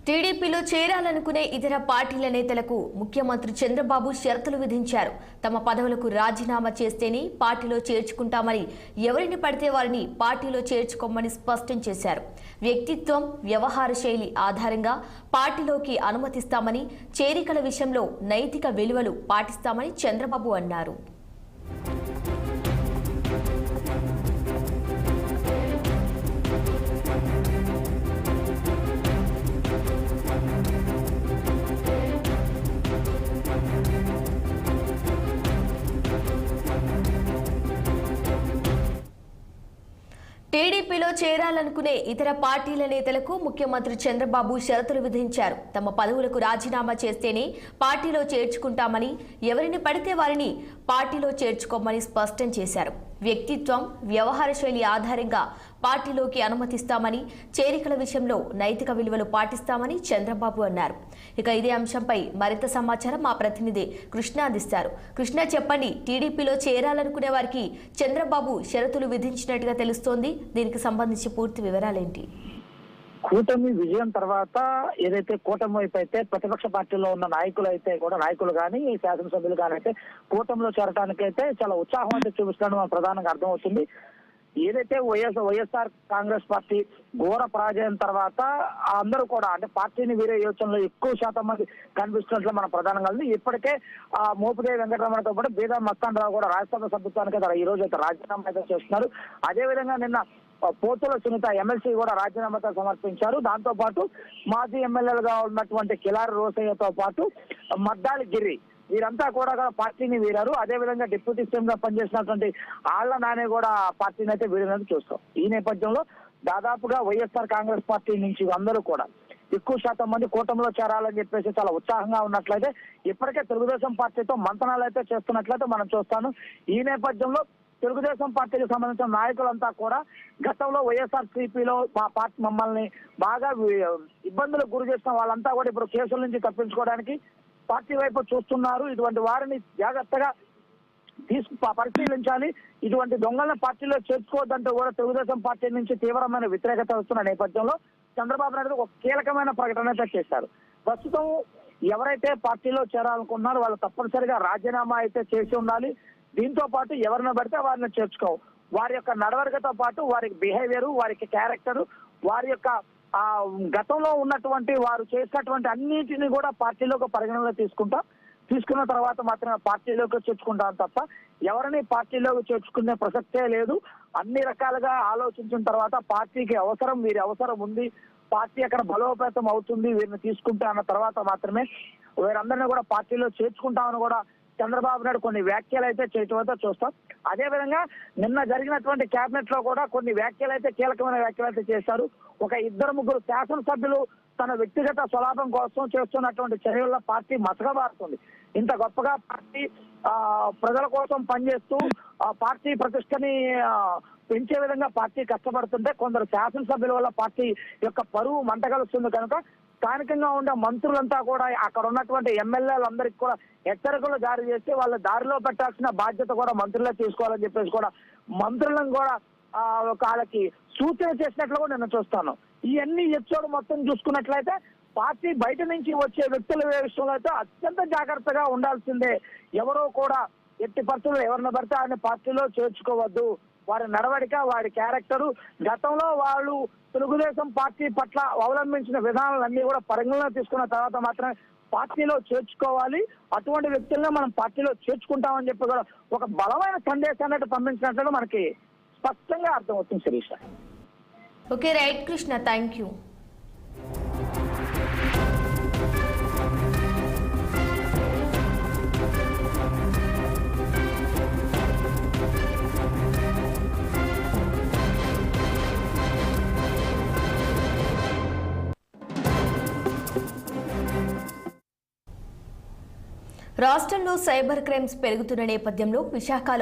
టీడీపీలో చేరాలనుకునే ఇతర పార్టీల నేతలకు ముఖ్యమంత్రి చంద్రబాబు షరతులు విధించారు. తమ పదవులకు రాజీనామా చేస్తేనే పార్టీలో చేర్చుకుంటామని, ఎవరిని పడితే వారిని పార్టీలో చేర్చుకోమని స్పష్టం చేశారు. వ్యక్తిత్వం, వ్యవహార శైలి ఆధారంగా పార్టీలోకి అనుమతిస్తామని, చేరికల విషయంలో నైతిక విలువలు పాటిస్తామని చంద్రబాబు అన్నారు. టీడీపీలో చేరాలనుకునే ఇతర పార్టీల నేతలకు ముఖ్యమంత్రి చంద్రబాబు షరతులు విధించారు. తమ పదవులకు రాజీనామా చేస్తేనే పార్టీలో చేర్చుకుంటామని, ఎవరిని పడితే వారిని పార్టీలో చేర్చుకోమని స్పష్టం చేశారు. వ్యక్తిత్వం, వ్యవహార శైలి ఆధారంగా పార్టీలోకి అనుమతిస్తామని, చేరికల విషయంలో నైతిక విలువలు పాటిస్తామని చంద్రబాబు అన్నారు. ఇక ఇదే అంశంపై మరింత సమాచారం మా ప్రతినిధి కృష్ణ అందిస్తారు. కృష్ణ, చెప్పండి, టీడీపీలో చేరాలనుకునే వారికి చంద్రబాబు షరతులు విధించినట్టుగా తెలుస్తోంది. దీనికి సంబంధించి పూర్తి వివరాలేంటి? కూటమి విజయం తర్వాత ఏదైతే కూటమి వైపు అయితే ప్రతిపక్ష పార్టీలో ఉన్న నాయకులు కానీ శాసనసభ్యులు కానీ అయితే కూటమిలో చేరటానికైతే చాలా ఉత్సాహం అయితే చూపిస్తాను మన ప్రధానంగా అర్థమవుతుంది. ఏదైతే వైఎస్ఆర్ కాంగ్రెస్ పార్టీ ఘోర పరాజయం తర్వాత అందరూ కూడా అంటే పార్టీని వీరే యోచనలో ఎక్కువ శాతం మంది కనిపిస్తున్నట్లు మన ప్రధానంగా ఇప్పటికే మోపిదేవి వెంకటరమణతో పాటు బీదా మస్తాన్ రావు కూడా రాజ్యసభ సభ్యత్వానికి ఈ రోజు అయితే రాజీనామా అయితే చేస్తున్నారు. అదేవిధంగా నిన్న పోతుల సునీత ఎమ్మెల్సీ కూడా రాజీనామాతో సమర్పించారు. దాంతో పాటు మాజీ ఎమ్మెల్యేలుగా ఉన్నటువంటి కిలారి రోసయ్యతో పాటు మద్దాలి గిరి వీరంతా కూడా పార్టీని వీరారు. అదేవిధంగా డిప్యూటీ సీఎం గా పనిచేసినటువంటి ఆళ్ల నాని కూడా పార్టీని అయితే వీరినది చూస్తాం. ఈ నేపథ్యంలో దాదాపుగా వైఎస్ఆర్ కాంగ్రెస్ పార్టీ నుంచి అందరూ కూడా ఎక్కువ శాతం మంది కూటమిలో చేరాలని చెప్పేసి చాలా ఉత్సాహంగా ఉన్నట్లయితే ఇప్పటికే తెలుగుదేశం పార్టీతో మంతనాలు అయితే చేస్తున్నట్లయితే మనం చూస్తాను. ఈ నేపథ్యంలో తెలుగుదేశం పార్టీకి సంబంధించిన నాయకులంతా కూడా గతంలో వైఎస్ఆర్సీపీలో మా పార్టీ మమ్మల్ని బాగా ఇబ్బందులకు గురి చేసిన వాళ్ళంతా కూడా ఇప్పుడు కేసుల నుంచి తప్పించుకోవడానికి పార్టీ వైపు చూస్తున్నారు. ఇటువంటి వారిని జాగ్రత్తగా పరిశీలించాలి. ఇటువంటి దొంగలను పార్టీలో చేర్చుకోవద్దంటూ కూడా తెలుగుదేశం పార్టీ నుంచి తీవ్రమైన వ్యతిరేకత వస్తున్న నేపథ్యంలో చంద్రబాబు నాయుడు ఒక కీలకమైన ప్రకటన అయితే చేశారు. ప్రస్తుతం ఎవరైతే పార్టీలో చేరాలనుకున్నారో వాళ్ళు తప్పనిసరిగా రాజీనామా అయితే చేసి ఉండాలి. దీంతో పాటు ఎవరిని పడితే వారిని చేర్చుకో, వారి యొక్క నడవడికతో పాటు వారి బిహేవియర్, వారికి క్యారెక్టర్, వారి యొక్క గతంలో ఉన్నటువంటి వారు చేసినటువంటి అన్నింటినీ కూడా పార్టీలోకి పరిగణనలో తీసుకున్న తర్వాత మాత్రమే పార్టీలోకి చేర్చుకుంటాం తప్ప ఎవరిని పార్టీలోకి చేర్చుకునే ప్రసక్తే లేదు. అన్ని రకాలుగా ఆలోచించిన తర్వాత పార్టీకి వీరి అవసరం ఉంది, పార్టీ అక్కడ బలోపేతం అవుతుంది, వీరిని తీసుకుంటా అన్న తర్వాత మాత్రమే వీరందరినీ కూడా పార్టీలో చేర్చుకుంటామని కూడా చంద్రబాబు నాయుడు కొన్ని వ్యాఖ్యలు అయితే చేయటం అయితే చూస్తాం. అదేవిధంగా నిన్న జరిగినటువంటి కేబినెట్ లో కూడా కొన్ని వ్యాఖ్యలు అయితే కీలకమైన వ్యాఖ్యలు అయితే చేశారు. ఒక 2-3 శాసనసభ్యులు తన వ్యక్తిగత స్వలాభం కోసం చేస్తున్నటువంటి చర్యల్లో పార్టీ మసకబారుతుంది. ఇంత గొప్పగా పార్టీ ప్రజల కోసం పనిచేస్తూ పార్టీ ప్రతిష్టని పెంచే విధంగా పార్టీ కష్టపడుతుంటే కొందరు శాసనసభ్యుల వల్ల పార్టీ యొక్క పరువు మంటగలుస్తుంది. కనుక స్థానికంగా ఉండే మంత్రులంతా కూడా అక్కడ ఉన్నటువంటి ఎమ్మెల్యేలందరికీ కూడా హెచ్చరికలు జారీ చేసి వాళ్ళ దారిలో పెట్టాల్సిన బాధ్యత కూడా మంత్రులే తీసుకోవాలని చెప్పేసి కూడా మంత్రులను కూడా వాళ్ళకి సూచన చేసినట్లు కూడా నేను చూస్తాను. ఇవన్నీ ఎపిసోడ్ మొత్తం చూసుకున్నట్లయితే పార్టీ బయట నుంచి వచ్చే వ్యక్తుల విషయంలో అయితే అత్యంత జాగ్రత్తగా ఉండాల్సిందే. ఎవరో కూడా ఎట్టి పరిస్థితుల్లో ఎవరిని పడితే ఆయన పార్టీలో చేర్చుకోవద్దు. వారి నడవడిక, వారి క్యారెక్టరు, గతంలో వాళ్ళు తెలుగుదేశం పార్టీ పట్ల అవలంబించిన విధానాలన్నీ కూడా పరిగణలో తీసుకున్న తర్వాత మాత్రమే పార్టీలో చేర్చుకోవాలి. అటువంటి వ్యక్తులనే మనం పార్టీలో చేర్చుకుంటామని చెప్పి కూడా ఒక బలమైన సందేశాన్ని పంపించినట్లుగా మనకి స్పష్టంగా అర్థమవుతుంది. Sirisha. Okay, right Krishna, thank you. రాష్ట్రంలో సైబర్ క్రైమ్స్ పెరుగుతున్న నేపథ్యంలో విశాఖలో